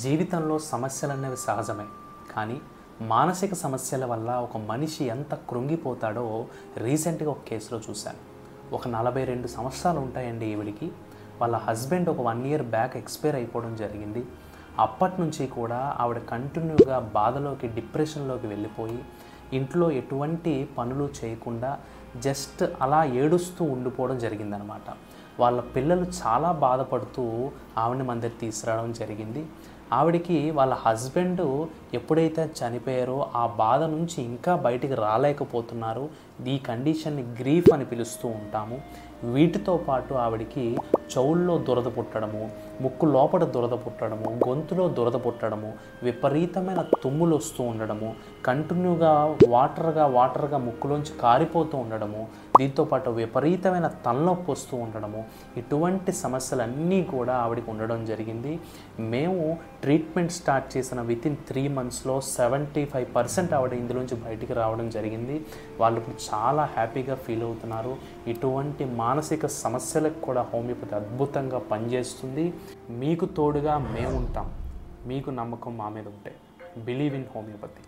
జీవితంలో సమస్యలనేవి సహజమే. కానీ మానసిక సమస్యల వల్ల ఒక మనిషి ఎంత కృంగిపోతాడో రీసెంట్గా ఒక కేసులో చూశాను. ఒక 42 సంవత్సరాలు ఉంటాయండి ఈవిడికి. వాళ్ళ హస్బెండ్ ఒక 1 ఇయర్ బ్యాక్ ఎక్స్పైర్ అయిపోవడం జరిగింది. అప్పటి నుంచి కూడా ఆవిడ కంటిన్యూగా బాధలోకి, డిప్రెషన్లోకి వెళ్ళిపోయి ఇంట్లో ఎటువంటి పనులు చేయకుండా జస్ట్ అలా ఏడుస్తూ ఉండిపోవడం జరిగిందనమాట. వాళ్ళ పిల్లలు చాలా బాధపడుతూ ఆవిడని మన దగ్గర తీసుకురావడం జరిగింది. ఆవిడికి వాళ్ళ హస్బెండ్ ఎప్పుడైతే చనిపోయారో ఆ బాధ నుంచి ఇంకా బయటికి రాలేకపోతున్నారు. ఈ కండిషన్ని గ్రీఫ్ అని పిలుస్తూ ఉంటాము. వీటితో పాటు ఆవిడికి చెవుల్లో దురద పుట్టడము, ముక్కు లోపల దురద పుట్టడము, గొంతులో దురద పుట్టడము, విపరీతమైన తుమ్ములు వస్తూ ఉండడము, కంటిన్యూగా వాటర్గా ముక్కులోంచి కారిపోతూ ఉండడము, దీంతోపాటు విపరీతమైన తలనొప్పి వస్తూ ఉండడము, ఇటువంటి సమస్యలన్నీ కూడా ఆవిడకి ఉండడం జరిగింది. మేము ట్రీట్మెంట్ స్టార్ట్ చేసిన వితిన్ 3 monthsలో 75% ఆవిడ ఇందులోంచి బయటికి రావడం జరిగింది. వాళ్ళు ఇప్పుడు చాలా హ్యాపీగా ఫీల్ అవుతున్నారు. ఇటువంటి మానసిక సమస్యలకు కూడా హోమియోపతి అద్భుతంగా పనిచేస్తుంది. మీకు తోడుగా మేము ఉంటాం. మీకు నమ్మకం మా మీద ఉంటే బిలీవ్ ఇన్ హోమియోపతి.